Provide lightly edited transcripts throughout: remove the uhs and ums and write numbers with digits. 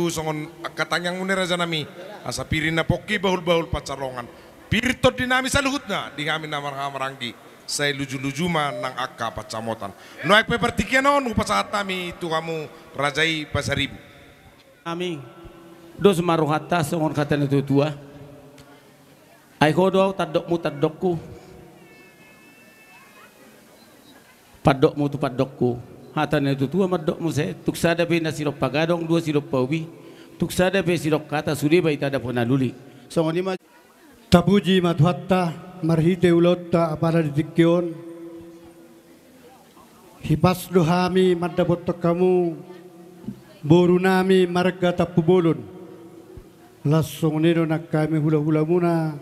tu songon katanyang mune raja nami asa pirin na poki bahul-bahul pacarongan pirto dinami sa luhut na di kami na maranggi sa luju-lujuma ng akka pacamotan noek pe pertikyan no pasahat nami itu kamu rajai pasaribu kami dos maruhata songon kata itu tua ai kodo tadokku padokmu tu padokku hatan itu tua madokmu saya tuk sada be na sirok pagadong dua sirok pawi tuk sada be sirok kata suri bai tada ponaluli songon ima tabuji matuhatta marhite ulotta apara dikyon hipas dohami madabot kamu boru nami marga tapubolon langsung nero nak kami hula-hula muna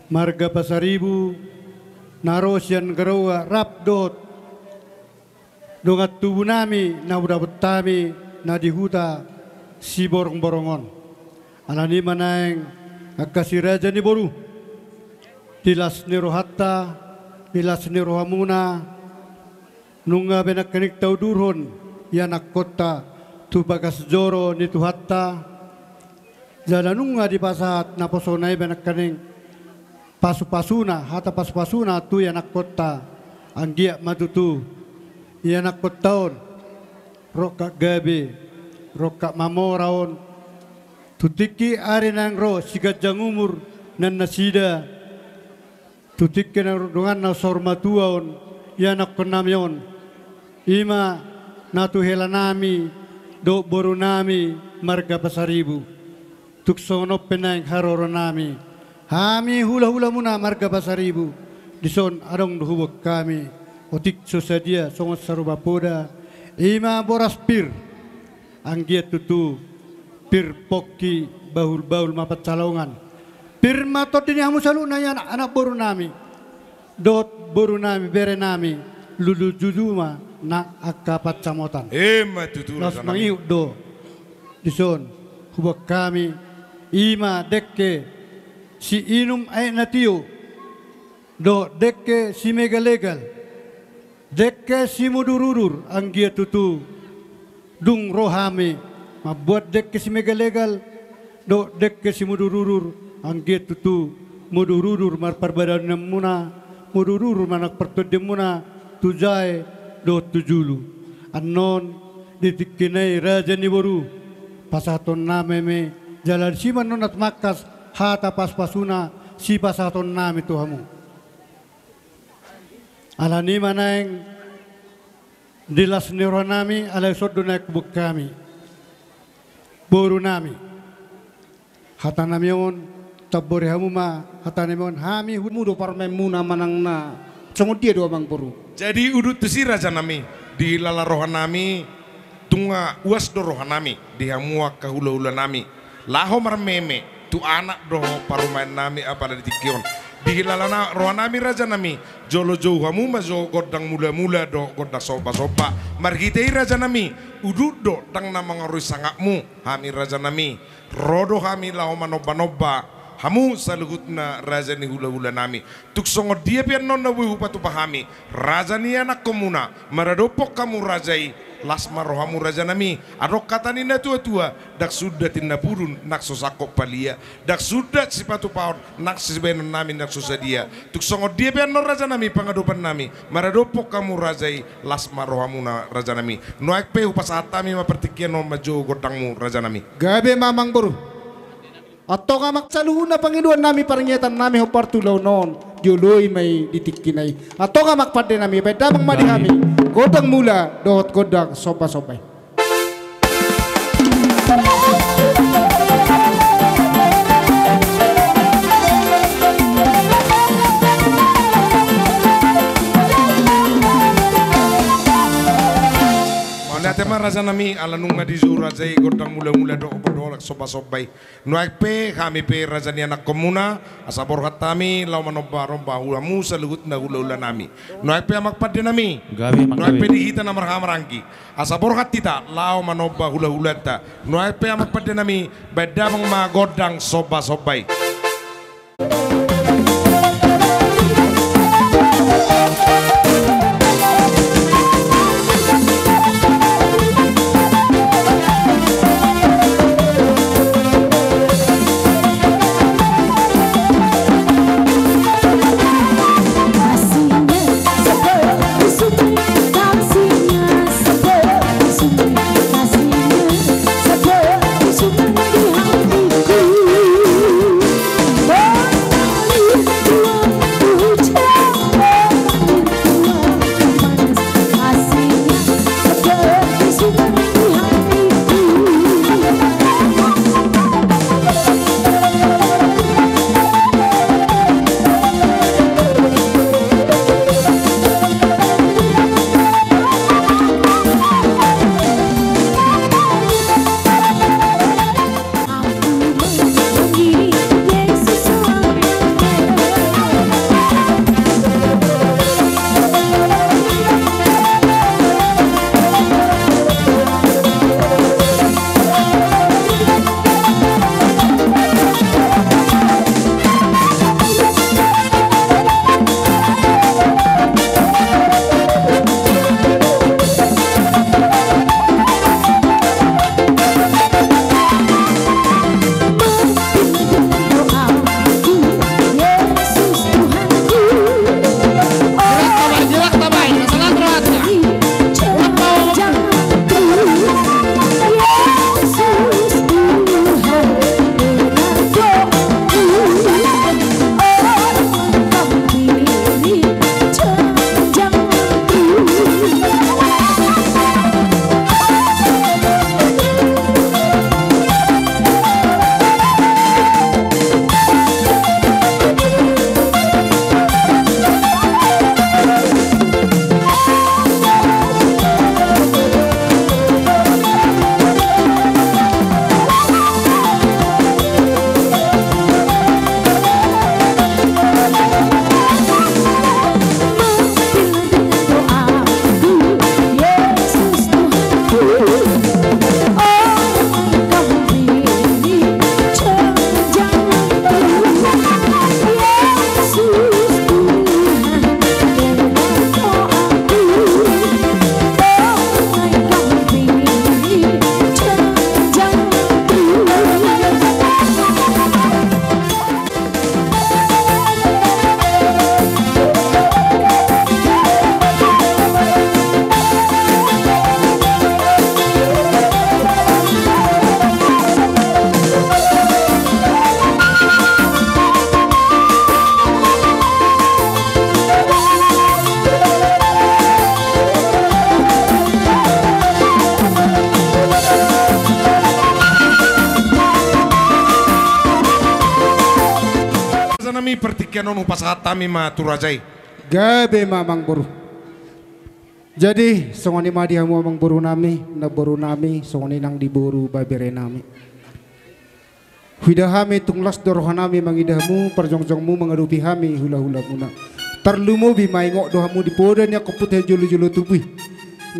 marga pasaribu narosian garawa rapdot dongat tubuh nami na udabot tami na dihuta si borong-borongon alani manang agkasiraja ni boru tilas ni rohatta tilas ni rohamuna nunga benakanik tau durhon yanak kota tu bagas joro ni tuhatta jala nunga di pasat na posonai benakaning pasu-pasuna hata pasu-pasuna tu yanak kota anggia matutu yanak kotaon roka gabi roka mamoraon tutiki ari nang ro sigajang umur nan nasida tutiki nang dongan na sormatuaon yanak konamyon ima natuhela nami do boru nami marga pasaribu tuksono penang haroro nami hami hula-hula muna marga pasaribu dison adong duhubok kami otik sosadia songot sarubapoda ima boras pir anggiat tutu pir pokki bahul-bahul mapat calongan pir matot ini hamu salu naya anak boru nami dot boru nami bere nami lulu jujuma na akapat camotan tutu los mangiu do dison hubak kami ima dekke si inum ay natio do dekke si mega legal dekke si mudururur anggia tutu dung rohami mabuat dekke si mega legal do dekke si mudururur anggia tutu mudururur mar perbadan muna mudururur manak pertode muna tujai do tujulu anon ditikinai raja ni boru pasaton nameme jalan si manonat makas hata pas-pasuna si pasaton nami tuhamu alani manang dilas niro nami alay soddo na kubuk kami boru nami hata nami yon tabori hamu ma hata nami yon hami mudo parmem muna manang na songo dia doa bang boru jadi udut tu si raja nami di lala rohan nami tunga uas do rohan nami di hamua kahula-hula nami laho marmeme tu anak do parumain nami apa dari tikion dihilalana rohanami raja nami jolo jauh hamu mazo godang mula-mula do godang sopa-sopa margitei raja nami udut do dang nama ngarui sangakmu hami raja nami rodo hami lao manoba-noba hamu saluhutna raja ni hula-hula nami tuk songo dia pian non nawi hupatu pahami raja ni anak komuna maradopok kamu rajai lasma rohamu raja nami adok kata nina tua-tua dak sudah tinna purun nak sosakok palia dak sudah sipatu paon nak sisbenon nami nak susadia tuk songo dia pian non raja nami pangadopan nami maradopok kamu rajai lasma rohamu na raja nami noek pe upasatami mapertikian no majo godangmu raja nami gabe mamang boru atau kamak saluhuna pangiduan nami paringyetan nami hopartulaw non joloy may ditikinay atau kamak pade nami pedamang madi kami godang mula dohot godang sopa-sopay tema raja nami ala nung di zura jai godang mula-mula do bodolak soba-sobay nuaik pe kami pe raja ni anak komuna asabor hatami lau manoba-romba hulamu salugut na hula-hula nami nuaik pe amak pade nami nuaik pe dihita na marhamrangi asabor hatita lau manoba hula-hula ta nuaik pe amak pade nami beda ma godang soba-sobay pertikian onu pasatami ma turajai. Gabe mamang boru. Jadi songoni madihamu amang boru nami, na boru nami, songoni nang diboru babere nami. Hidahami tunglas dorohanami mangidahmu, perjongjongmu mengadupi hami hula-hula muna. Terlumu bimaingok dohamu di podannya koputnya julu-julu tubuh.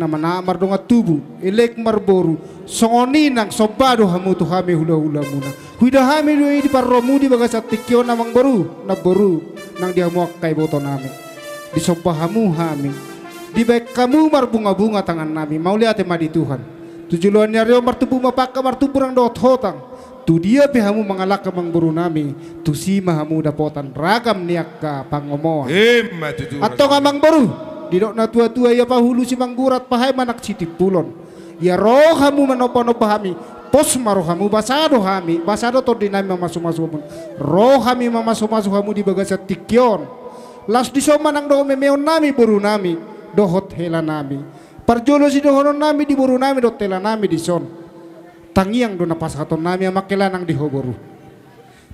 Nama namar donga tubuh, elek marboru, songoni nang soba dohamu tuhami hula-hula muna. Hidahami doi di parromu di bagasat tikio namang boru, na boru nang dihamu akai boto nami. Di sobahamu hami. Di baik kamu marbunga-bunga tangan nami, mau lihat madi Tuhan. Tujuannya rio martubu mapaka martubu rang dot hotang. Tu dia pihamu mengalak kemang buru nami, tu si mahamu dapotan ragam niaka pangomoan. Atau kamang baru, didok na tua-tua ya pahulu si manggurat pahai manak citip pulon. Ya rohamu manopo-nopo hami, pos marohamu basado hami, basado to dinami mamasu-masu hamu. Rohami mamasu-masu hamu di bagasat tikyon. Las di somanang do memeon nami buru nami, dohot hela nami. Parjolo si dohonon nami di buru nami dot hela nami di son. Tangiang do na pasaton nami makelanang di hoboru.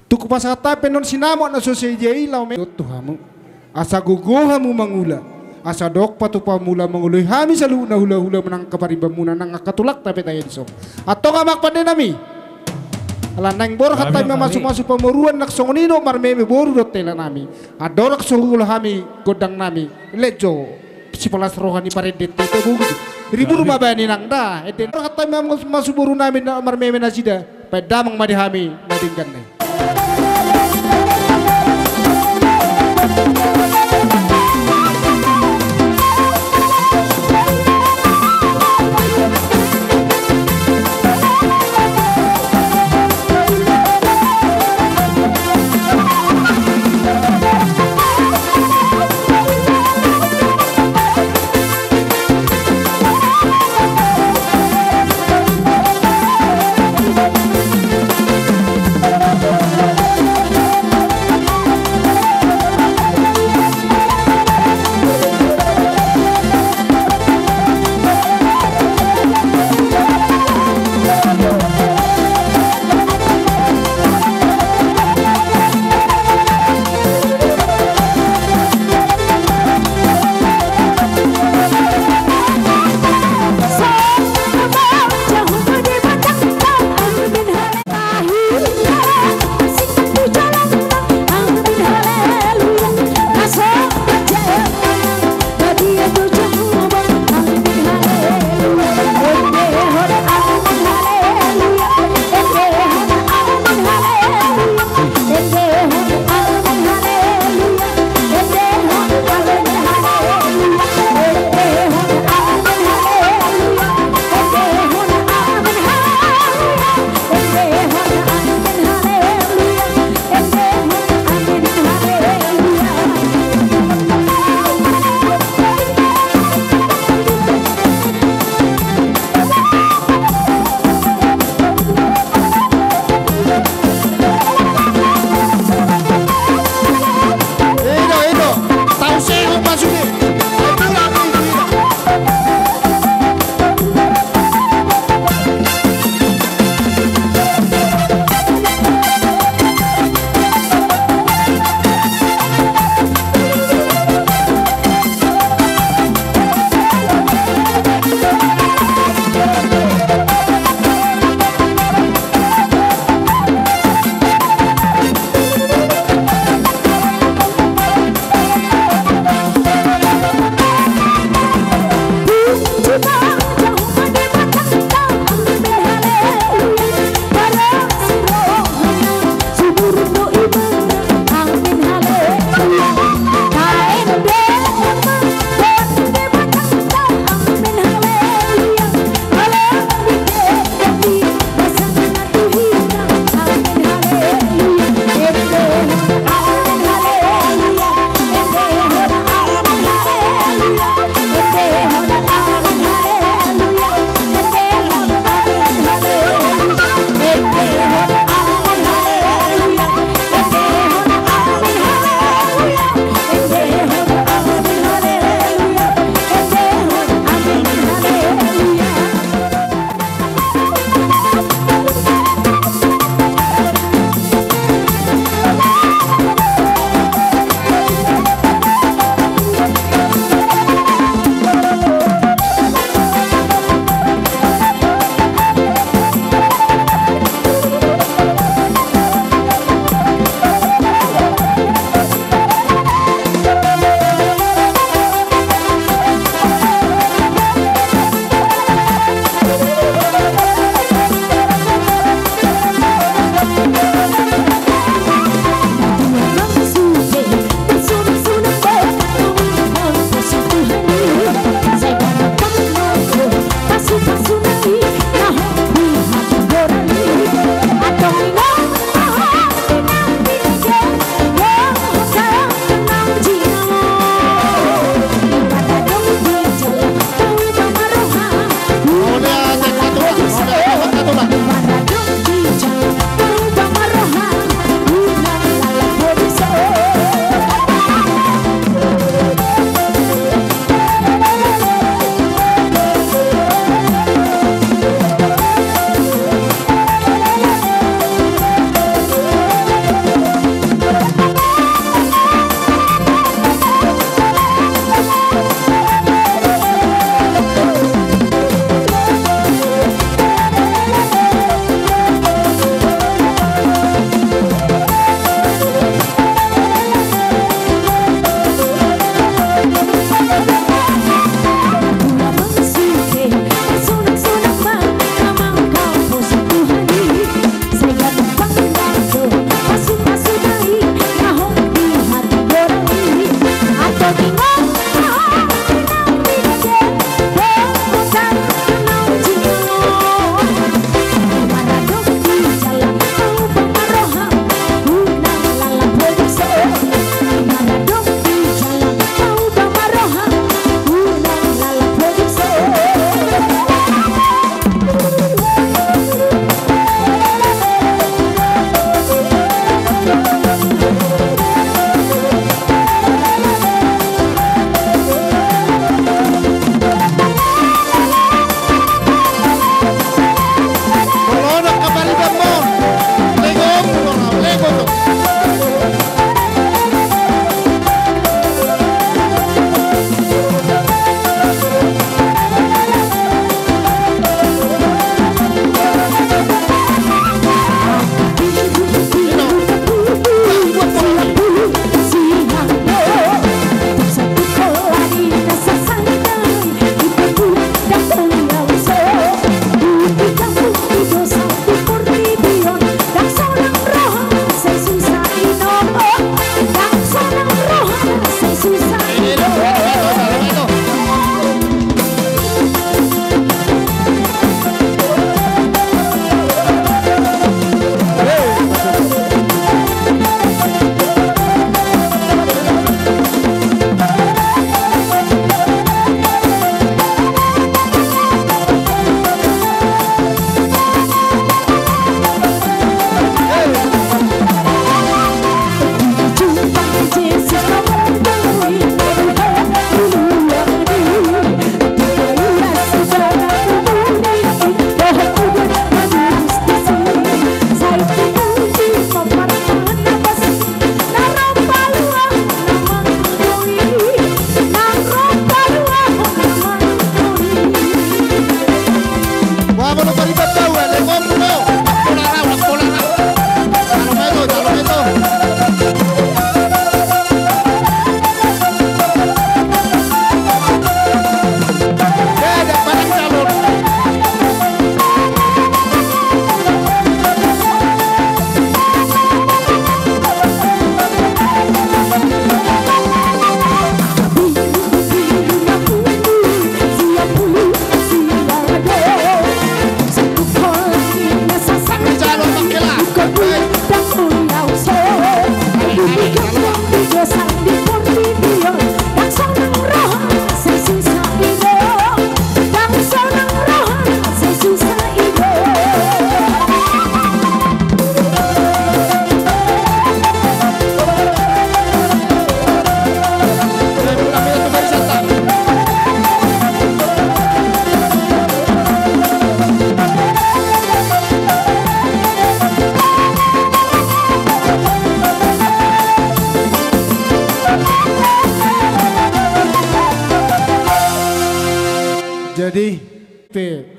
Tuku pasata penon sinamo na sosejai law me tuhamu. Asa guguhamu mangula. Asa dok patupa mula manguloy hami sa luna hula-hula menang kaparibamuna nang akatulak tapi tayo diso. Ato ka makpande nami. Alanang bor hatay mamasuk-masuk pamuruan nak songonino marmeme boru dot tela nami. Adorak sohula hami godang nami. Lejo si palas rohani paredet tete bugu. Ribu rumah bani nang da, eten kata masuk buru namin na marmeme na sida, pedamang madihami madinggan na.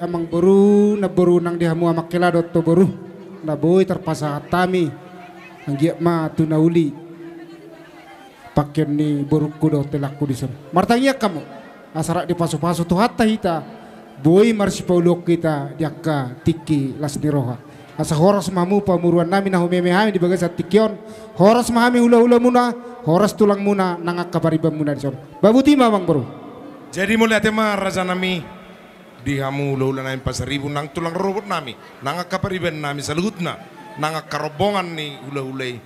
amang boru na boru nang dihamu amak kelado to boru na boy terpasa tami ang giyak ma tunauli pakyan ni boruku do telakku di sana martangnya kamu asara di paso-paso tu hatta hita boy marsi paulok kita diakka tiki las niroha asa horas mamu pamuruan nami na humemehami di bagas at tikyon horas mahami hula-hula muna horas tulang muna nangak kabaribam muna di sana babuti mamang boru. Jadi mulai tema raja nami dihamu ulah nami pasaribu nang tulang robot nami nang kapariban nami salutna nang karobongan ni hula-hulai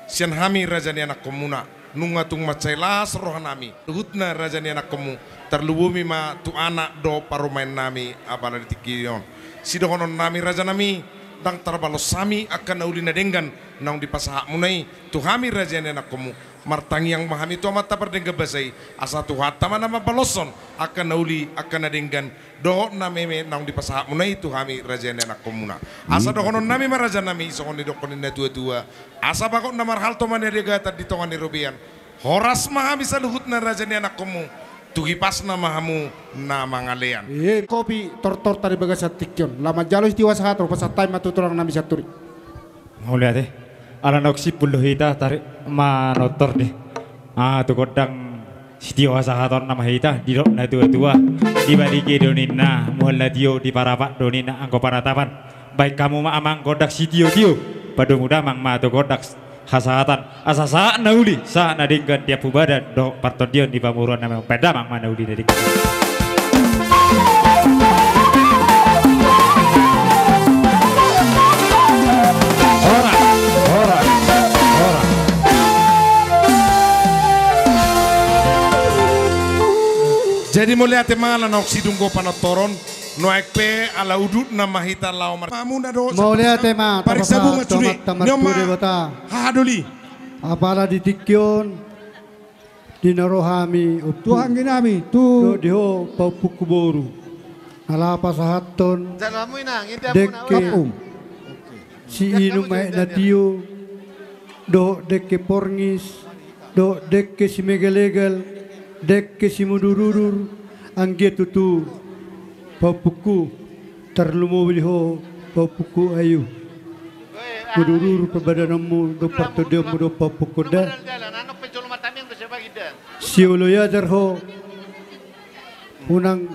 sian hami raja ni anak komuna nunga tung macailas roh nami hutna raja ni anak komu terlubumi ma tu anak do parumain nami apa na dikiyon sidokonon nami raja nami dang tarbalos sami akan nauli na denggan nang dipasahak munai tu hami raja ni anak komu martangi yang mahami tu amat tapar dengga basai asa tu hatta mana mabaloson akan nauli akan nadenggan doh nameme nang dipasahak munai tu hami raja ni anak komuna asa dokonon nami maraja nami sokon di dokonin na tua-tua asa bakok namar hal to man degata di tongan ni robian horas mahami saluhut na raja ni anak komu tuhi pas na mahamu na mangalean Kopi tor-tor tadi bagas at tikyon lama jalo istiwa sa hatro pasatay matuturang nami sa turi Mulia deh, ala noksi puluh hita tarik manotor deh. Tu kodang setiwa sahaton nama hita di dok na tua di badiki donina mulia dio di parapat donina angko paratapan. Baik kamu ma amang kodak sitio padu muda mang ma tu kodak hasahatan asa sa nauli sa nadingkan tiap badan dok partodion di pamuruan nama peda mang ma nauli dari. Jadi mulai tema ala nok sidunggo panatoron no ekpe ala udut na mahita lao mar mamu na do Maulia tema pariksa bunga curi nyoma bata hadoli apala ditikyon dinarohami Tuhan ginami do tu diho paupukuboru alapa sahaton dekke si inu mai na dio do dekke porngis do dekke si megalegal dekke si mudururur angge tutu papuku terlumobil ho papuku ayu mudurur pabadanamu do partodiamu do papuku da si uluya jarho unang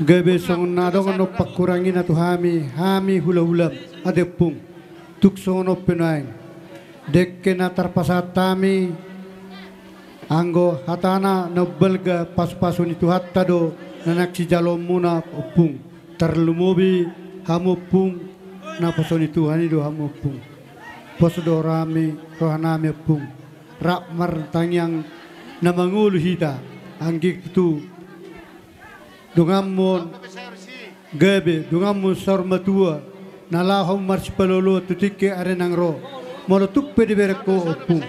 gabe song nadong no pakurangin atu hami hula-hula adepung tuksong no penaing dekke na tarpasatami anggo hatana nabelga pas-pasun itu hatta do nanak si jalom muna upung terlumobi hamu pung na pason itu hani do hamu pung pos do rame rohaname pung rak martangyang namangulu hita anggi itu dungamon gabe dungamon sarmatua nalahom marspalolo tutike arenang ro molotuk pede bereko upung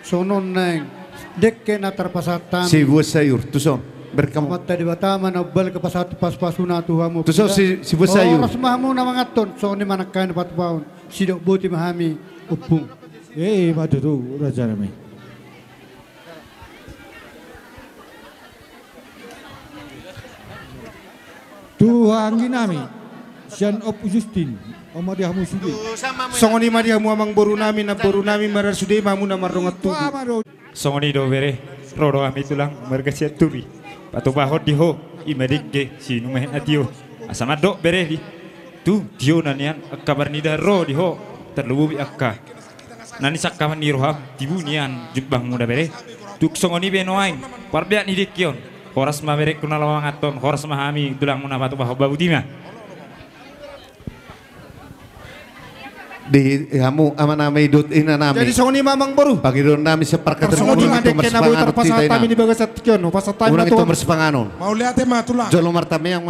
sonon nang dekke na tarpasatan si buat sayur tuson berkamu mata di batama na bal ke pasatu pas-pasuna tuhamu tuson si buat sayur oras mahamu na mga ton so ni manakain patpaon sidok buti mahami upung madu tu raja nami. Tuhan ginami Sian op Justin Omadihamu sudi songoni madihamu amang boru nami na boru nami marar sude mamu na marungat tugu Songoni do bere roro ami tulang mergesiat turi patu bahot diho imedik si numeh atio asama do bere di tu dio nanian kabar nida ro diho terlubu akka nani sakkaman ni roham tibunian jubbang muda bere tuk songoni benoain parbiak ni dikion horas ma bere kuna lawang aton horas ma ami tulang muna patu bahot babutima di hamu aman nami dut ina nami jadi songoni mamang boru pagi don nami separkat songoni madekke na boy tarpasatami ni bagas at tikyon pasatay unang matu itu bersepanganon mau lihat tema tulang jolo martame yang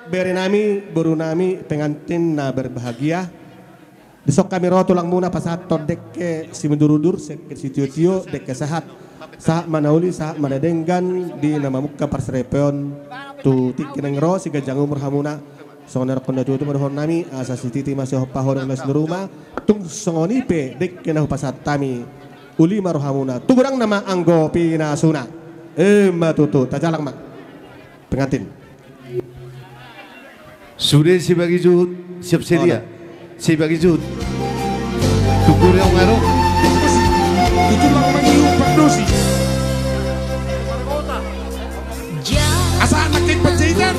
Bere nami, boru nami pengantin na berbahagia. Besok kami roh tulang muna pasaton dekke si mendurudur si tio dekke sahat manauli sahat manadenggan di nama muka parsrepeon tu tikineng roh si gajang umur hamuna songoner konda tu madhon nami asa si titi masih pahon nas rumah tung songoni pe dekke na pasatami uli marohamuna tu nama anggo pinasuna matutu tajalak mak pengantin Sudah si bagi juhud, siap sedia. Si bagi juhud. Tukur yang ngaruh. Itu lang mangiu pardosi. Asa anak kay pajahitan.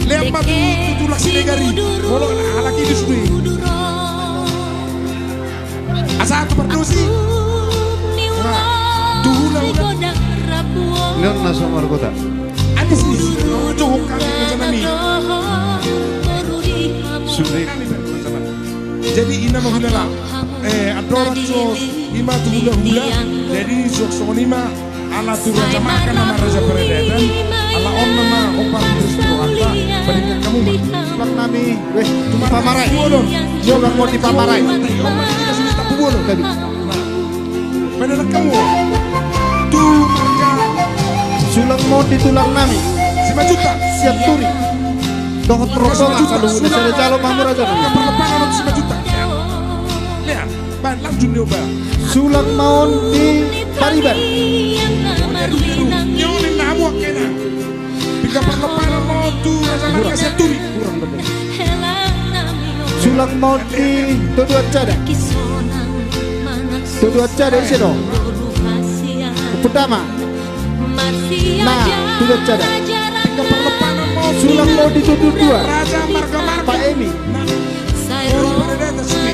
Lempat tutulak si negari. Kalau anak itu sudah. Asa tu pardosi. Tuhula udah. Nyon nasa markota. Ada sih. Tuhuk kami macam ni. Sudah. Jadi ina mahulala. Adoran so ima tuhula hula. Jadi sok nima ala tu raja makan nama raja peredaran. Ala on nama opar terus doanta. Bandingkan kamu Sulak nami, weh, pamarai. Sulak mau dipamarai. tadi. Padahal kamu tu marga Sulak mau ditulang nami. 5 juta. Siap turi. Dohot rombongan kalau udah saya calo mamur aja. Perleparan untuk 5 juta. Lihat, ban langsung nyoba. Sulak mau di Pariban. Nyonin namu kena. Jika perleparan mau tu rasa marga siap turi. Sulak mau di Tuduat Cada. Tuduat Cada isi dong. Pertama. Nah, Tuduat Cada. Jika perleparan mau Sulak mau di Tuduat Dua. raja marga Pak Emi. Baru pada datang sini.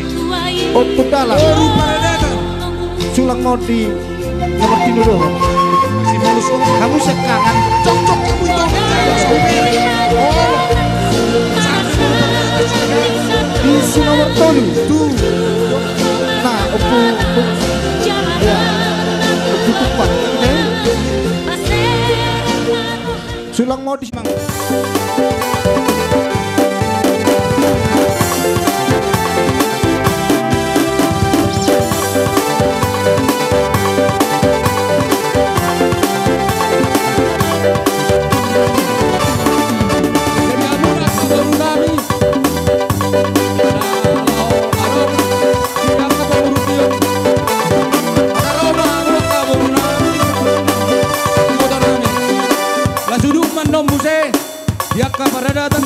Output dalam. Baru pada datang. Sulak mau di nomor Tinuruh. Masih mulus orang. Kamu sekangan. Cocok kamu itu. Di Sunawar Tolu. Tuh. Nah, opu ya, opu tupak. Sulang mau di Biak kaparadatan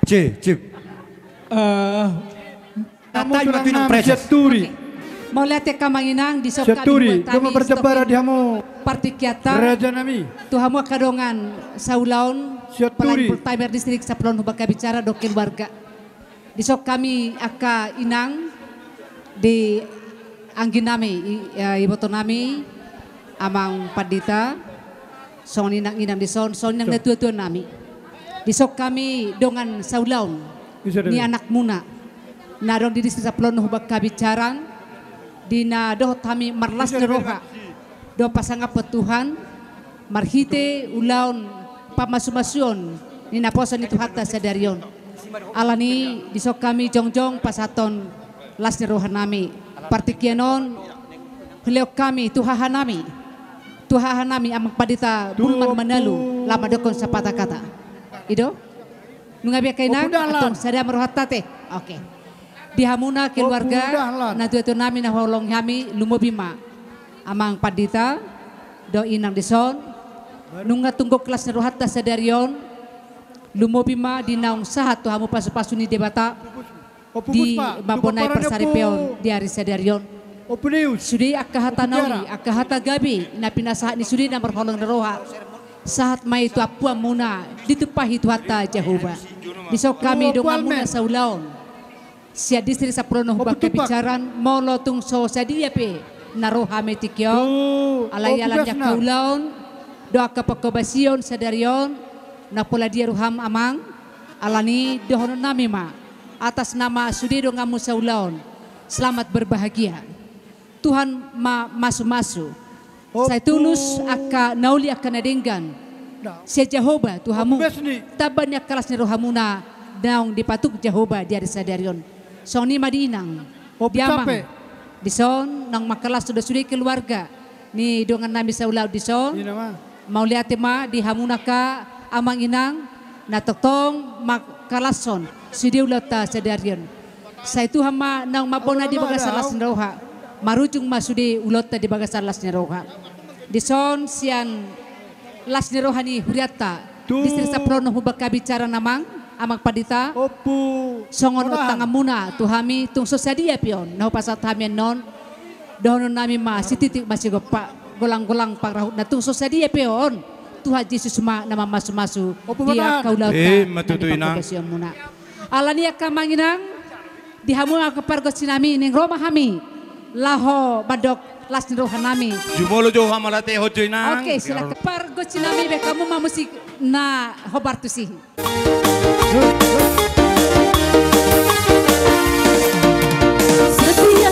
Cip. Kamu Tatay tulang matinong nami presas. Syaturi. Mau lihat ya kamanginang di sok Syaturi. kami Kamu berjabara di hamu. partikyata Raja nami. tuhamu kadongan saulaun Syaturi. full timer distrik saplon hubaka bicara do keluarga di sok kami aka inang di anggin nami iboto nami amang padita son inang di son inang na tua nami di sok kami dongan saulaun ni anak muna na dong di distrik saplon hubaka bicaran di na doh kami marlas neroha do pasanga petuhan marhite ulaun pamasumasyon ni naposan itu hatta sadarion alani disok kami jongjong pasaton las nerohan nami partikyanon heleok kami tuhahan nami amang padita bulman manalu lama dokon sapata kata ido nungabi kainang aton sada merohatta teh oke dihamuna keluarga na tuatu nami na holong kami lumobima amang padita do inang dison nunga tunggu kelas nerohatta sadarion lumobima di naung sahat tu hamu pasu-pasu ni debata di mabonai persaripeon di hari sadarion sudi akahata nauli akahata gabi na pinasahat ni sudi na berholong neroha saat mai itu apua muna ditupahi tu hatta Jehovah disok kami dongan muna saulaon sia distri saprono hubak kebicaran molo tung so sadia pe naroha metikyo alay-alan yak kaulaon doa kapakabasion sadarion na pola dia ruham amang alani dohono nami ma atas nama sudido ngamu saulaon selamat berbahagia Tuhan masu saya tulus aka nauli akan nadenggan sia Jehovah Tuhamu tabannya kelas rohamuna daung dipatuk Jehovah di hari sadarion soni madinang diamang dison nang makalas sudah keluarga ni dongan nami saulau dison mau lihat ma di hamunaka amang inang na totong makalason sudi ulata sadarion sa itu hama nang mabona di bagasar las neroha marujung masudi ulata di bagasar las neroha dison sian las neroha ni huriata distri saprono hubaka bicara namang amang padita songon utang amuna tuhami tung sosadia pion nahu pasat hamian non dohonon nami ma sititik masih gopa golang-golang pangrahut na tung sosadia pion Tuhan Yesus ma nama masu-masu dia kaulauta matutuinang muna alani akamanginang dihamu akapargo sinami ning Roma hami laho badok las nirohan nami jumolo jo hamalate hojoinang oke silakan pargo sinami be kamu mamusik na hobartusi setia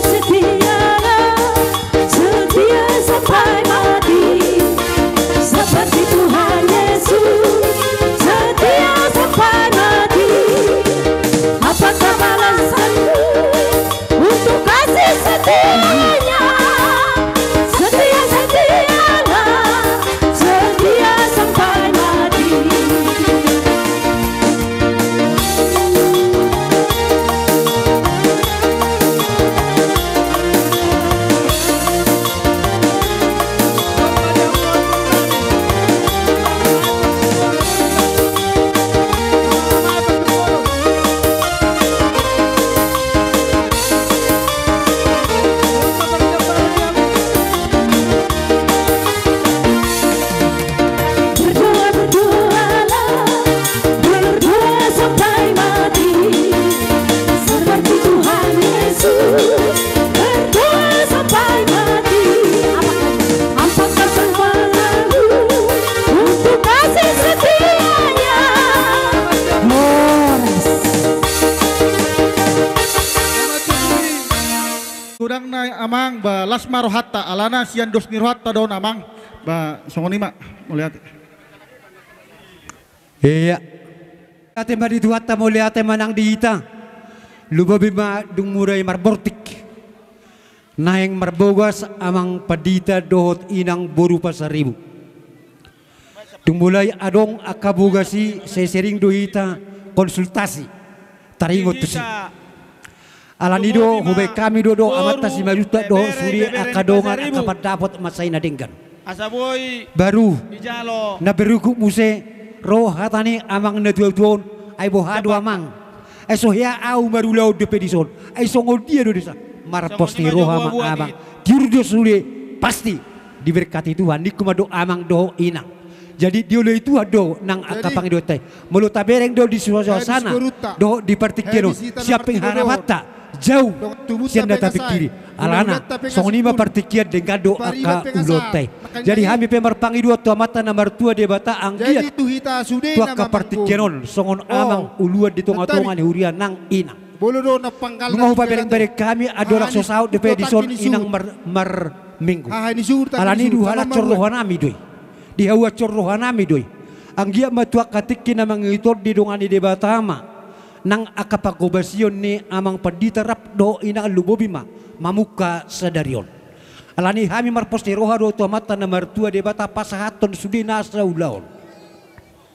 sampai mati seperti Tuhan Yesus setia sampai mati apakah balasanmu untuk kasih setianya setialah setia sampai mati. Kurang na amang ba las marohatta alana sian dos nirohatta don amang ba songoni ma melihat. Iya. Ate mari tuhatta moliate manang diita. Lubabi ma dumuray marbortik. Naeng marbogas amang padita dohot inang boru pasaribu. Dumulay adong akabugasi sesering dohita konsultasi. Taringot tusi. Alanido hubay kami dodo amat si majuta do suri akadongan akapat dapat masay na denggan. Asaboy baru Ijalo na beruku muse roha tani amang na tuon ay bohado amang. Ay so hiya au marulaw de pedison. Ay so ngodia do desa. Marpos ni roha mang amang. Tiurdo sule pasti diberkati Tuhan. Di kumado amang do inang. Jadi dia itu ado nang akapang do tay. Mulut tabereng do di suasana. Do di partikero. Siapa yang harapata jauh sian data pikiri. Alana song lima partikian dengan do aka ulotai. Jadi kami pemerpangi dua tua mata nomor tua de bata anggiat. Tua ka partikenon songon amang uluan di tonga-tonga ni hurian nang inang. Mga pabereng-bereng kami adolak sosaut de pedison inang mar minggu. Alani du halat corrohan ami doy. Dihawa corrohan ami doy. Anggiat matua katiki na mangitor di dongani de batama. Nang akapagobasyon ni amang padita rap do inang lubobima mamuka sadarion. Alani kami marpos ni roha do tua mata na martua de bata pasahaton sudi nasa ulaon.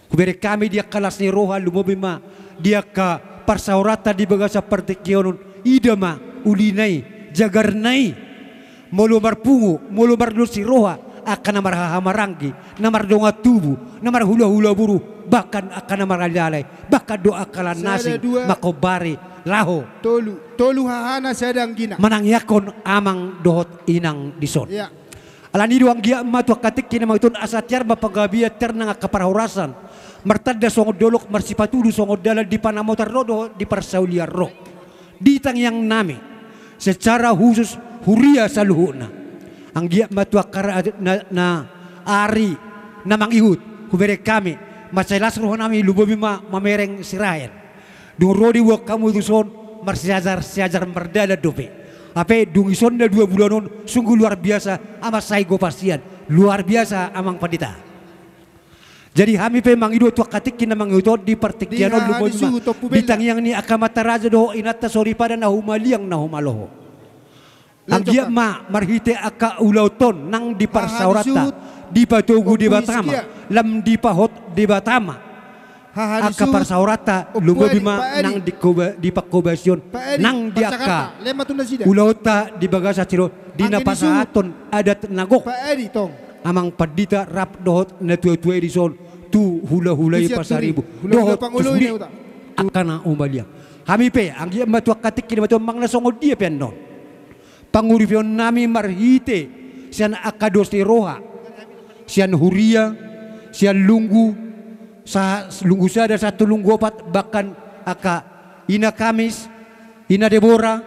Kubere kami dia kalas ni roha lubobima dia ka parsaurata di bagasa partikionon idama ulinay jagarnay molo marpungu molo marlusi roha akan namar hamarangi namar donga tubuh namar hula-hula buru bahkan akan namar alalay bahkan doa kalan nasi makobari laho tolu hahana sedang gina manangyakon amang dohot inang dison ya. Alani doang gia matu katik kina magtun asatyar mapagabia ternang kaparahurasan martada songod dolok marsipatudu songod dalan di panamotar rodo di parsauliar roh ditang yang nami secara khusus huria saluhuna ang gia matua na ari na mangihut kubere kami masailas roh nami lubobi mamereng sirayan dung rodi wak kamu duson marsiajar merdala dope ape dung ison na 2 bulanon sungguh luar biasa ama saigo pasian luar biasa amang padita. Jadi kami pe mangido tua katik kina mangito di partikiano lubobi bitang yang ni akamata raja do inata sori pada na humaliang na humaloho. Ang dia marhite aka ulauton nang di parsaurata di patugu di Batama lam di pahot di Batama aka parsaurata lumobima nang di pakobasyon nang di aka ulauta di bagasa ciro di napasahaton adat nagok amang padita rap dohot na tuwe dison tu hula-hulay pasaribu dohot tusudi akana umaliang kami pe ang dia matua katik kini matua mang nasongod dia penon panguripion nami marhite sian akados ni roha sian huria sian lunggu sa lunggu sada satu lunggu opat bahkan aka ina kamis ina debora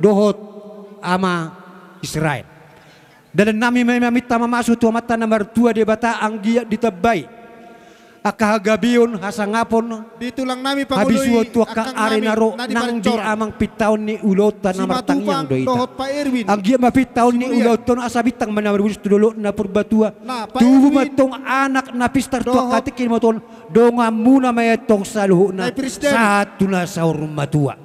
dohot ama Israel dan nami mamita mamasu tua mata nomor 2 de bata anggia ditebay aka hagabion hasangapon ditulang nami panguloy habis tua ka arenaro nang di amang pitaon ni ulotan na martangyang doita ang gia mapitaon ni ulotan asabitang manawurus tulo na purbatua tubu matong anak na pistar tua katikin maton donga muna mayatong saluhu na satu na saur matua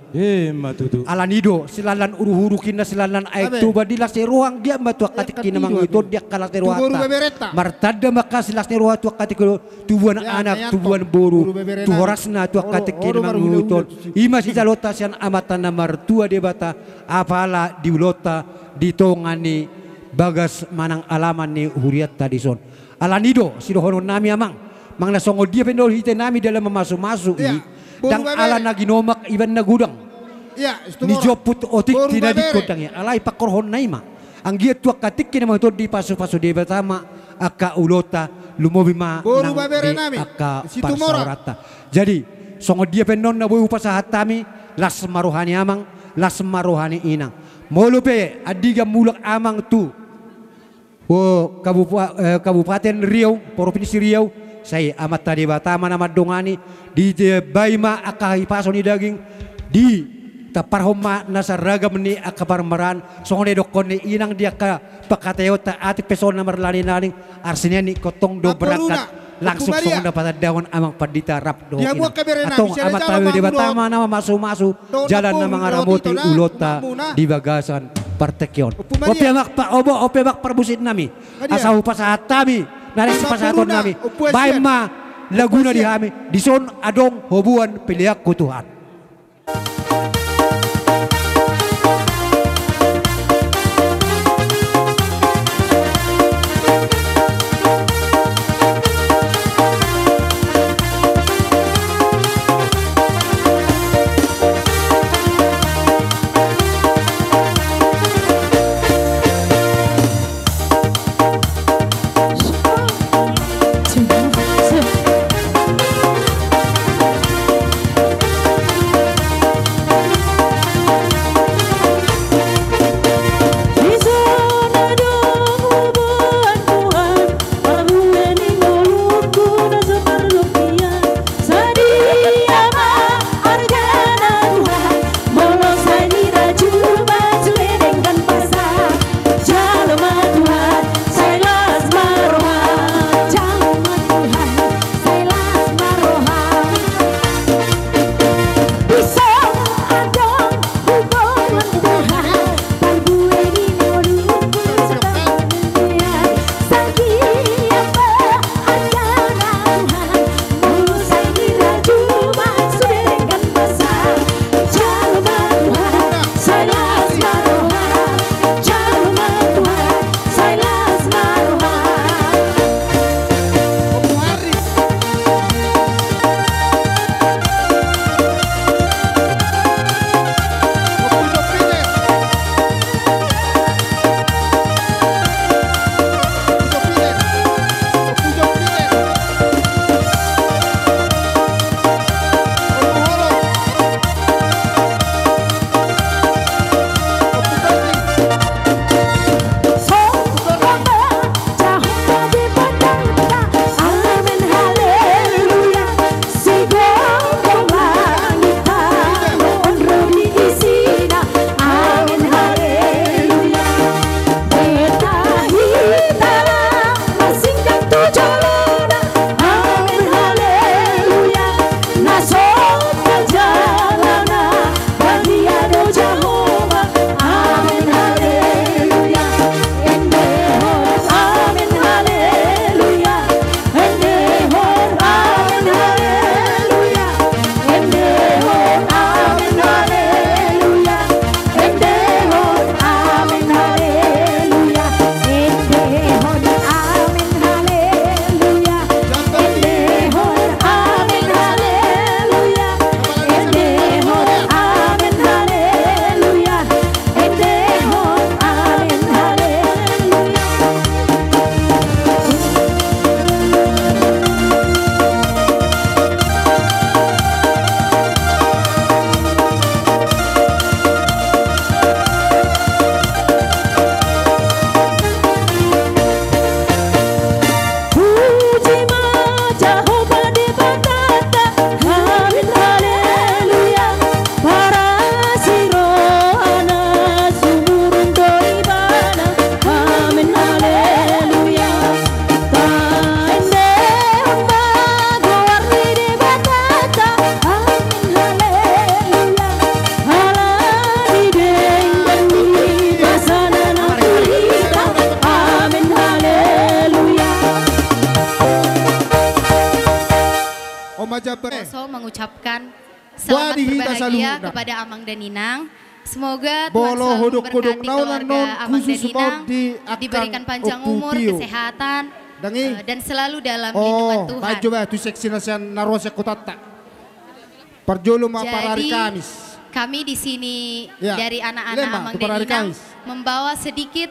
matutu alanido silalan uruhurukin na silalan ay tuba dilas ni ruang dia matua katikin namang ito dia kalas ni ruhata martada maka silas ni ruha tua katikin tubuan anak tubuan boru tu horas na tua katikin namang ito ima si jalota siyan amatan na martua de bata apala diulota ditongani bagas manang alaman ni huriat tadison alanido sidohonon nami amang mang nasongod dia pendol hite nami dalam memasuk-masuk dang ala na ginomak iban na gudang ni joput otik tinadi kodang ya alay pakorhon na ima ang giat tua katik kina mga di paso-paso di batama aka ulota lumobima nang di aka parsaurata jadi songod dia penon na buhay upasahat tami las maruhani amang las maruhani inang molupe adiga mulak amang tu Kabupaten Riau Provinsi Riau saya amat tadi batama nama dongani di baima akahipaso ni daging di taparhoma nasaragam ni akaparmaran songone dokon ni inang dia ka pakateo ta ati peson namar lani-laning arsinya ni kotong do berangkat langsung song dapat daun amang padita rap do atong amat tawi di batama nama masu-masu jalan nama ngaramoti ulota di bagasan partekyon ope mak pa ope mak perbusit nami asau pasahat tami nari pasahaton nami baima laguna di hami dison adong hobuan piliak ku Tuhan. mengucapkan selamat Wadi hita berbahagia saluhuna. kepada Amang dan Ninang. Semoga Tuhan Bolo selalu hodok-hodok memberkati naunan non keluarga Amang dan khusus Ninang, di akan diberikan panjang umur, oktupio. kesehatan, Dangi. dan selalu dalam lindungan Oh, Tuhan. baju ba tu seksi nasian narose kutata. Perjolo ma para hari Jadi Kamis. kami di sini Ya. dari anak-anak Lema, Amang tu dan para hari Ninang Kamis. membawa sedikit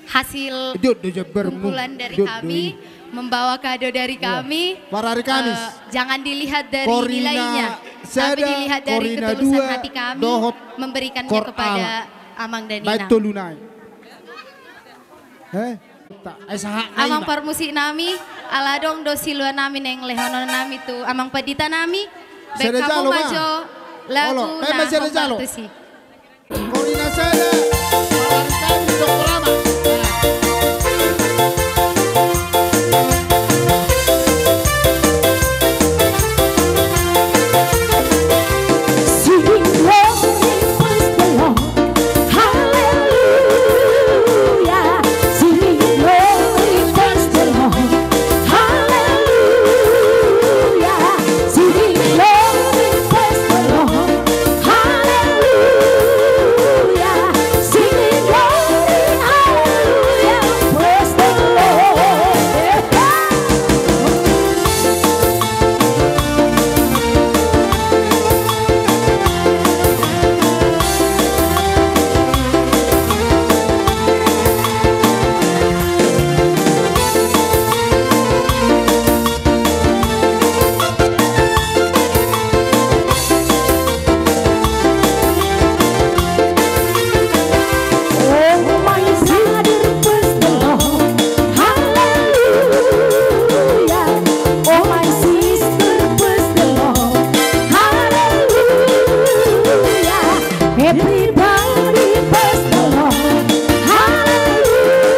hasil Jod do jabar mu. kumpulan dari kami, membawa kado dari kami. Para hari Kamis. Jangan dilihat dari Corina nilainya, tapi Sada, dilihat dari Corina ketulusan dua, hati kami Dohot memberikannya Kor kepada Amang dan Ninang. Baik to lunai. Tak, saha Amang permusik nami, aladong do silua nami neng lehonon nami tu, amang padita nami, baik Sada kamu jalo, Ma. majo lagu Olo, na sada jalo. membantu si. Corina Sada. Para hari Kamis dok lama. Singing glory, praise the Lord, hallelujah. Singing glory, praise the Lord, hallelujah. Singing glory, praise the Lord, hallelujah. Singing glory, hallelujah, praise the Lord. Oh my Savior, praise the Lord, hallelujah. Oh my sister, praise the Lord, hallelujah. Everybody praise the Lord, hallelujah,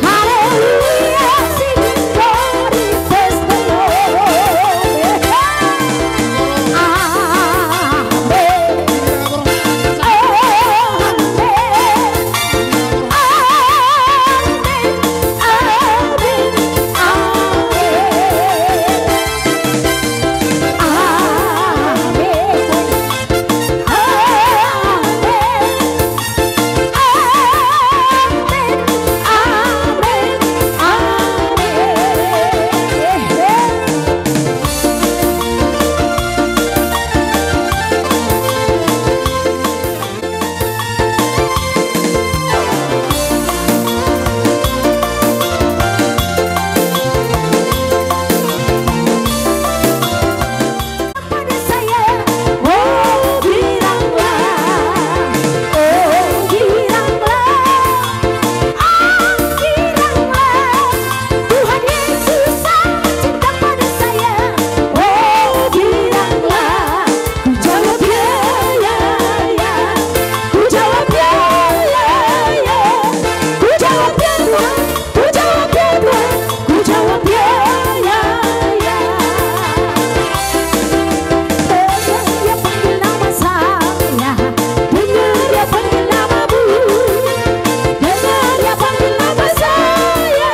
hallelujah. Singing glory, praise the Lord. Pada saya, oh bilanglah, Tuhan Yesus sangat cinta pada saya, oh bilanglah, ku jawab ya, ya, ya, ku jawab ya, ya, ya, ku jawab ya Tuhan, ku jawab ya Tuhan, ku jawab ya, ya, ya. Dengar dia panggil nama saya, dengar dia panggil namamu, dengar dia panggil nama saya,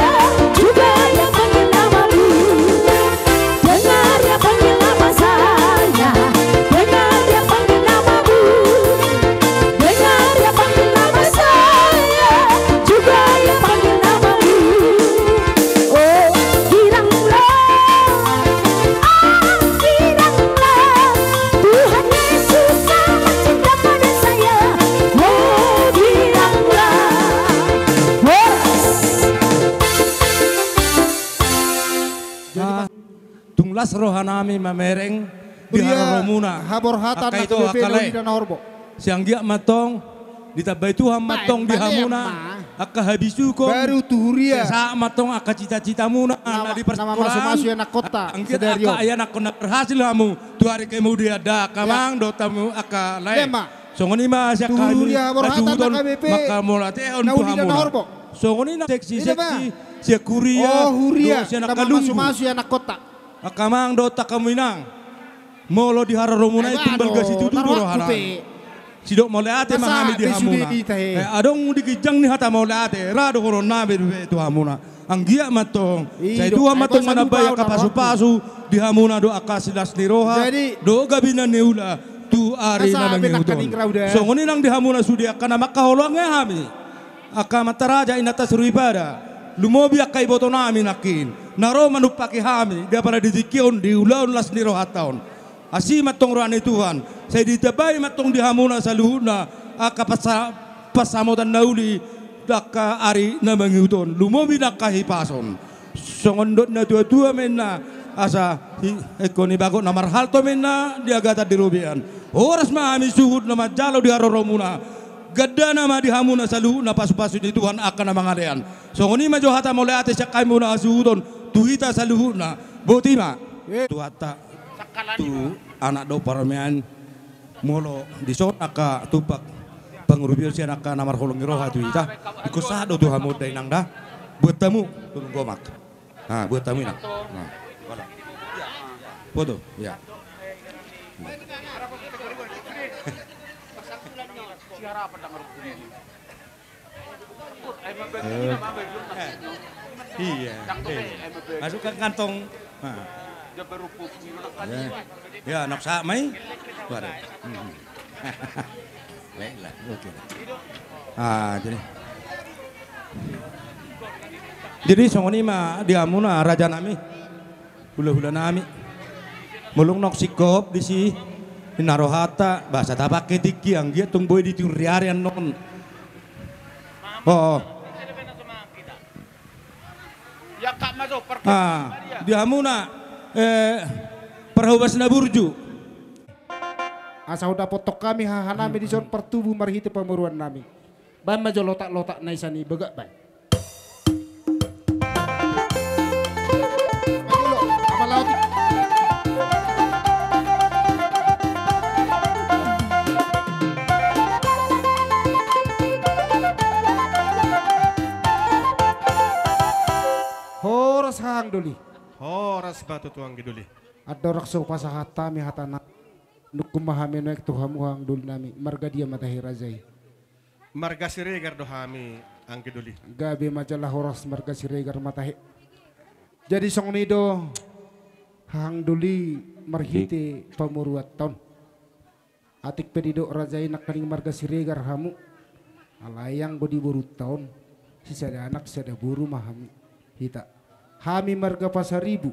juga dia panggil namamu. Dengar dia panggil nama saya, dengar dia panggil namamu, dengar dia panggil nama saya, juga dia panggil namamu. Oh bilanglah, Tuhan Yesus sangat cinta pada saya, oh bilanglah. Tunglas rohanami mamereng di haromuna. Habor hatan Aka na itu kubepelo akalay. di Horbo. Siang gia matong ditabay Tuhan matong di hamuna. Aka habisu ko. Baru tuhuria. Sa matong aka cita-cita muna na di Nama persekolahan. masuk-masuk anak kota. Angkit Sederio. aka ayan ako na berhasil hamu. Tu hari kemudian ada kamang dotamu aka lain. Lema. Songoni ma siya Tuhuria habor hatan na KBP. maka mulate on Na tu uli na hamuna. Horbo. Songoni na Ina ba? seksi siya kuria. Oh huria. Siya Nama nakalunggu. masuk-masuk anak kota. Akamang dota kaminang. Molo di hararomuna itu tumbal gas itu dulu rohanan. Sidok mole ate Masa mangami di besude hamuna. di tahe. Adong di kijang ni hata mole ate. Rado kono na be tu hamuna. Anggia matong. Saya Iyo, dua ay, matong basta manabaya lupaw na kapasu-pasu dihamuna do akasilas ni roha. Jadi- Do gabina neula tu ari na Nasabi na mangiuton. kaningraw deh. So nguni nang dihamuna sudi akana makaholong hami. Aka mataraja inatas ruibada. Lumobi akai boto nami nakin. Naro manupaki hami dia para dizikion di ulaun las ni roha taon. Asi matong rohani Tuhan. Saya ditabay matong dihamuna sa luhuna aka pasamotan nauli daka ari na mangiuton lumobi na kahipason songondot na tua-tua men na asa ekoni bago na marhalto men na diagata dirubian oras maami suhud na majalo di haroromuna gadda na madihamuna salu na pasu-pasu di Tuhan akan na mangadean songoni majohata mole ate sakay muna asuhudon tuhita saluhu na botima tuhata tu anak do paramian molo di sona ka tupak pangurubir siya naka namar holong roha tu ita ikusado tu hamud day nang da buat tamu tulung gomak buat tamu nang wala foto ya iya masuk ke kantong ya nak samai waduh Baiklah, oke. Jadi songoni mah diamuna raja nami, hula-hula nami, mulung nok sikop di si narohata bahasa tapak ketiki yang dia tungboy di turiarian non. Oh. Ya kak masuk diamuna perhubas naburju. Asa udah potok kami hahanami di son pertubuh marhiti pemeruan nami. Ban majo lotak-lotak naisani begak bay. Horas hang duli. Horas batu tuang giduli. Adorak so pasahata mi hatana. Nukum mahami noek tuhamu hang dul nami marga dia matahi razai marga siregar dohami ang giduli gabi majalah horas marga siregar matahi jadi song nido hang duli marhiti pamuruat tahun atik pedido razai nak kaning marga siregar hamu alayang godi buru tahun sisada anak sada buru mahami hita hami marga pasaribu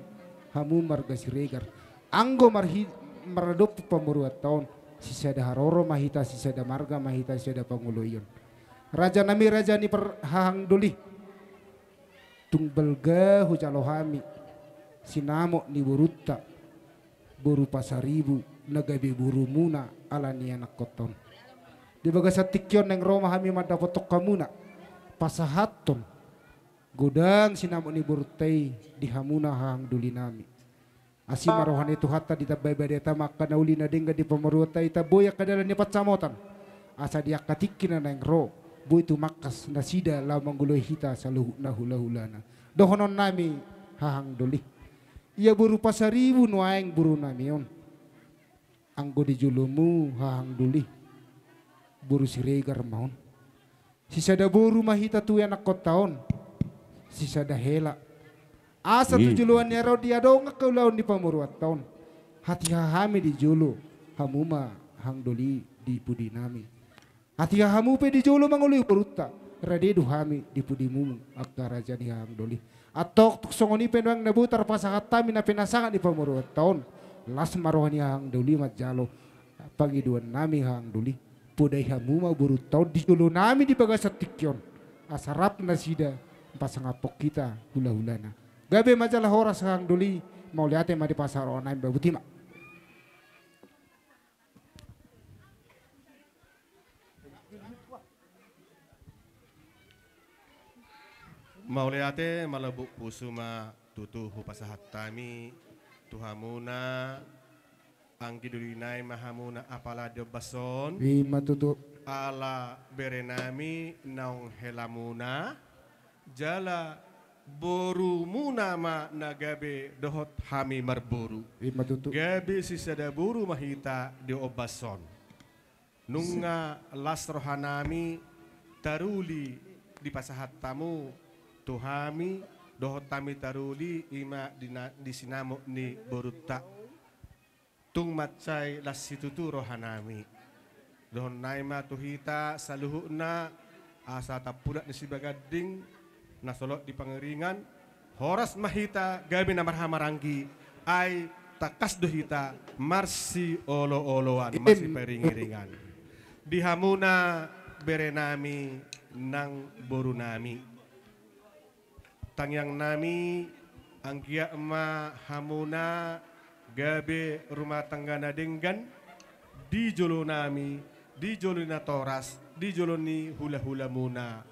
hamu marga siregar anggo marhiti meredup pemuruat tahun sisada haroro mahita sisada marga mahita sisada panguluyon raja nami raja ni perhang duli tungbelga hucalohami sinamo ni buruta buru pasaribu nagabi buru muna alani anak koton di bagasa tikyon neng Roma hami madapotok kamuna pasahaton godang sinamo ni burutai di hamuna hang duli nami Asi marohan itu hatta ditabay badeta maka nauli na dingga di pamaruta ita boya kadala ni patsamotan. Asa dia katikin na nang ro. Bu itu makas nasida lamang guloy hita sa luhu na hula-hulana. Dohonon nami hahang duli. Ia buru pasaribu nuaeng buru nami yon. Anggo di julumu hahang duli. Buru siregar maun. Sisada buru mahita tu anak kotaon. Sisada hela. Asa tujuluan ya ro dia dong ngakaulaon di pamuruat tahun. Hati hahami di julu. Hamuma hang duli di pudi nami. Hati hamu pe di julu mangului peruta. Radedu hami di pudi mumu akka raja di hang duli. Atok tuk songoni penuang nabutar pasahat tami na penasangan di pamuruat tahun. Las marohani hang duli mat jalo. Pagiduan nami hang duli. Pudai hamuma buru tahun di julu nami di bagasat tikyon. Asarap nasida pasangapok kita hula-hulana. Gabe majalah horas hang duli mau lihat ma di pasar online babutima. Mau lihat malabuk pusuma tutu hupasahat tami tuhamuna angki dulinay mahamuna apala diobason. Lima tutu. Ala berenami naung helamuna jala boru muna ma na gabi dohot hami marboru. Gabi si sada buru mahita di obason. Nunga las rohanami taruli di pasahat tamu tuhami doho tami taruli ima di sinamo ni boruta tung macai lasitutu rohanami dohon naima tuhita saluhuna asa tapudak ni sibagading nasolok di pangeringan horas mahita gabi na marhamaranggi ay takas dohita marsi olo-oloan masih peringiringan dihamuna berenami nang borunami tangyang nami angkia ema hamuna gabe rumah tangga nadenggan di jolo nami di jolo na toras di jolo ni hula-hula muna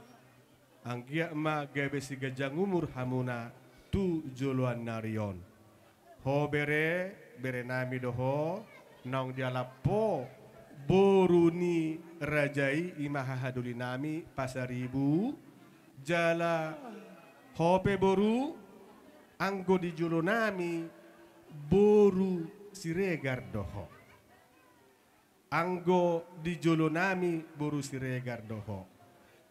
angkia ema gabe si gajang umur hamuna tu joloan narion ho bere nami doho nang dialapo boruni rajai imahahaduli nami pasaribu jala hope boru anggo di jolo nami boru siregar doho anggo di jolo nami boru siregar doho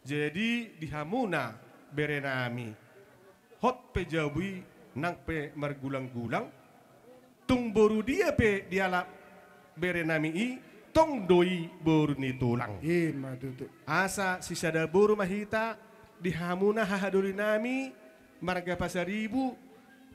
jadi di hamuna bere nami hot pe jawi nang pe margulang-gulang tung boru dia pe dialap bere nami i tong doi boru ni tulang asa sisada boru mahita dihamuna hahaduri nami marga pasaribu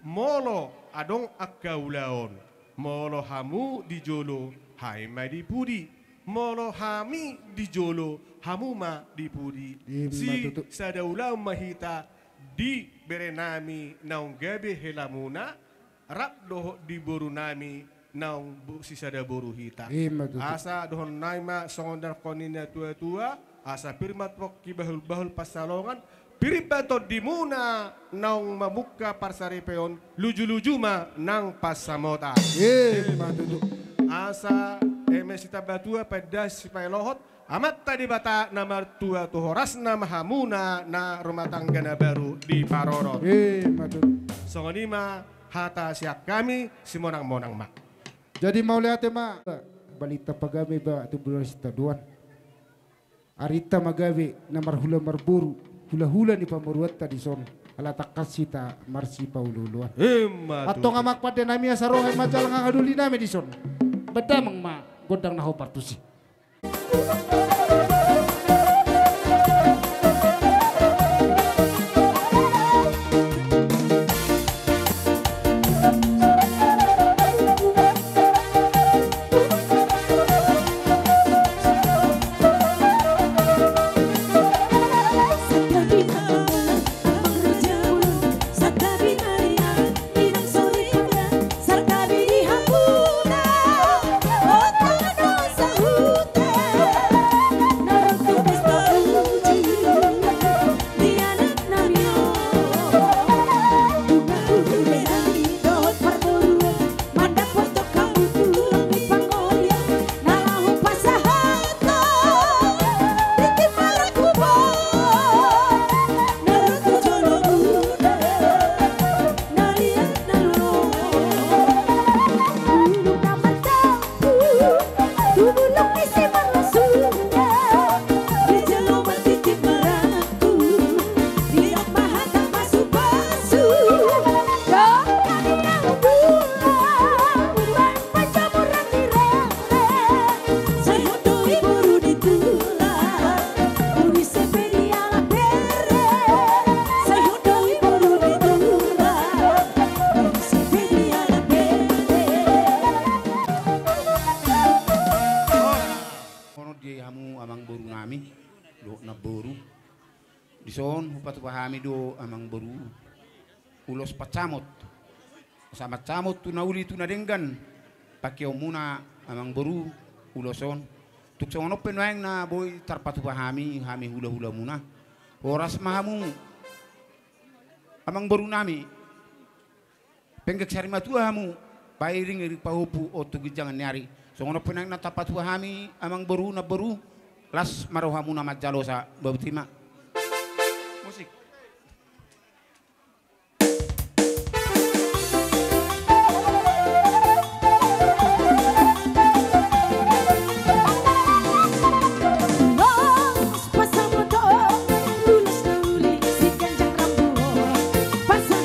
molo adong akaulaon molo hamu di jolo hai mai di pudi molo hami di jolo hamu ma di pudi si sadaulau mahita di berenami naung gabe helamuna rap doho di boru nami naung sisada boru hita asa dohon naima songondar konina tua-tua asa pirmat poki bahul pasalongan piribato dimuna naung mamuka parsari peon luju-luju ma nang pasamota asa emesita batua pedas sipai lohot amat tadi bata namar tua tu horasna mahamuna na rumah tangga na baru di Parorot songonima hata siap kami simonang-monang mak jadi mau lihat ma balita pagawe ba tu bulasita duan arita magawe namar hula marburu hula-hula ni pamaruat tadi son ala takasita marsi paululuan atau ngamak pada nami asarohay majal ngaduli nami di son bedamang ma godang naho partusi ulos pacamot sama camot tu nauli tu nadenggan pakai muna amang beru uloson tuk songono penwaeng na boy tarpatu pahami hami hula-hula muna horas mahamu amang beru nami penggek sari matua hamu pairing iri pahupu otu gijangan nyari songono penwaeng na tarpatu pahami amang beru na beru las marohamu na majalosa babutima musik Pasamos todo, lunes, lunes, si ganjang rambu, pasamos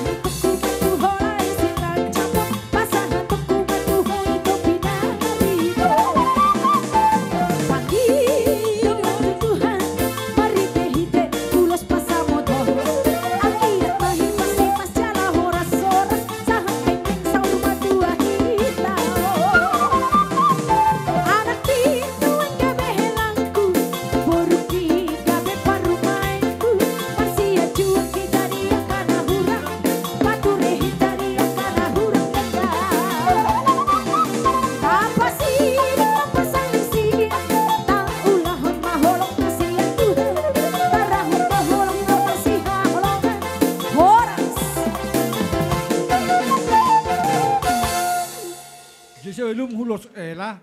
ilum hulos ela.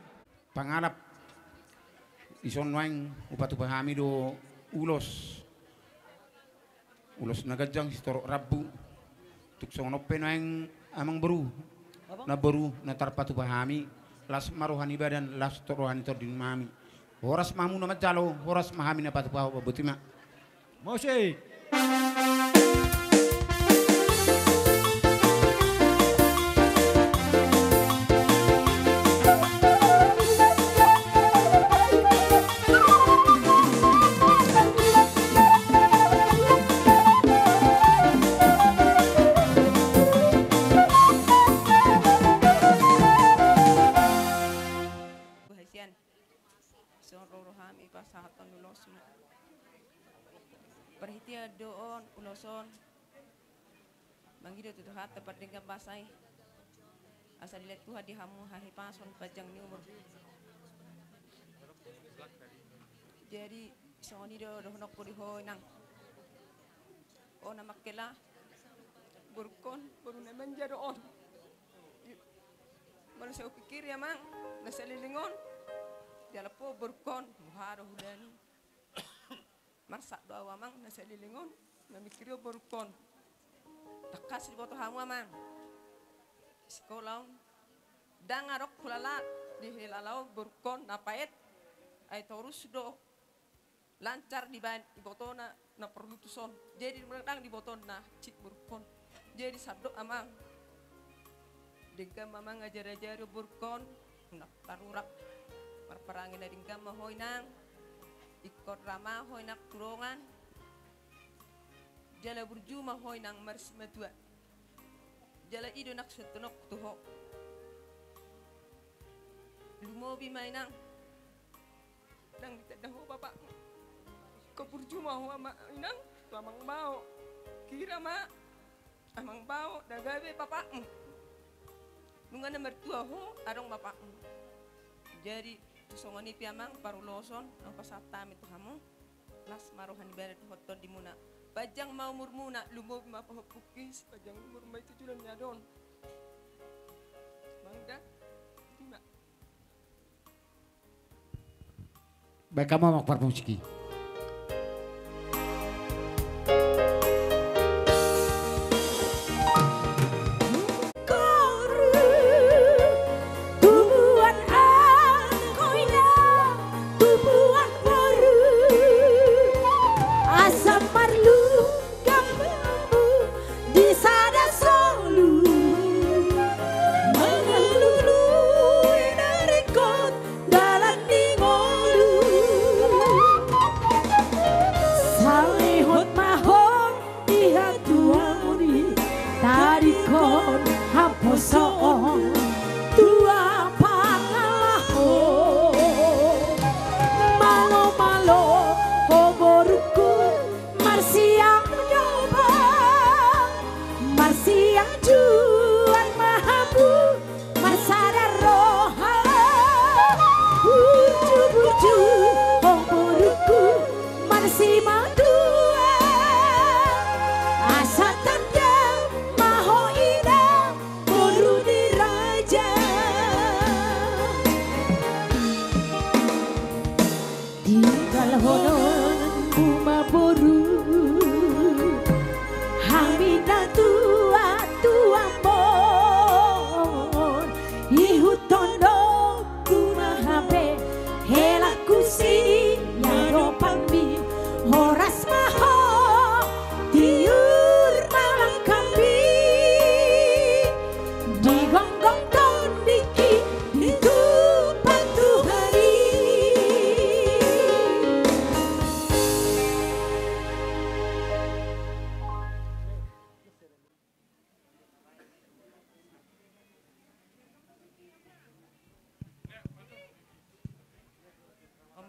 Pangarap ison waing upatupahami do ulos nagajang sitorok rabu tuksong nopen waing amang baru na tarpatupahami las marohani badan las torohani tordin mami horas mamu na majalo horas mahami na patupaho babutima Musik. Perhitia doon, uloson, manggido tutuhat tepat dengan basay. Asal lihat ku hadi hamu hahipason pajang ni umur. Jadi soni do honok puri hoy nang. O na makela burkon baru na manjaroon. Manusia pikir ya mang, nasa lilingon. Diala po burkon muharo hulani. Marsak doa wamang nasa lilingon, namikiro burkon. Takas di boto hamu amang. Sekolah, dangarok kulala di hilalau burkon napait. Ay torus do lancar di boto na perlutuson. Jadi menang di boto na cik burkon. Jadi sabdo amang. Dengkam mamang ngajar-ajar burkon, nak tarurak. Perperangin na dengkam mahoy nang. Ikot ramah hoy nak turongan jala berjuma hoy nang mars matua jala ido nak setunok tuho lumobi mainang nang ditadaho bapak ko berjuma ho ama inang amang bao kira ma amang bao dagawe bapak nungan mertua ho arong bapak jadi Songoni piamang paruloson ang pasatam itu kamu las marohan ibarat hotor di muna pajang mau murmuna lumob mapahopukis pajang murma itu julan nyadon bangda tima baik kamu mak parmusiki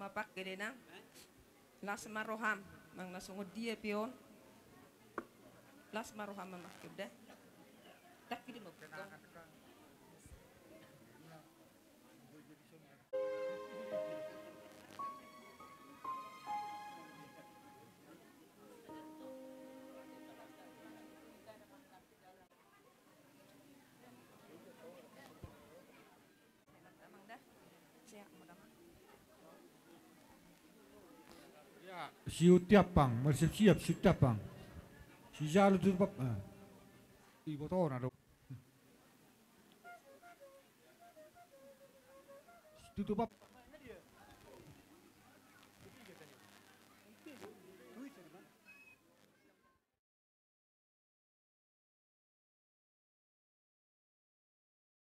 mapak gede nang las maroham mang nasungod dia pion las maroham mamak kuda tak kini mau siap bang, siap siap bang. Si jalo tu bab. Ibu tahu nak. Tutup bab.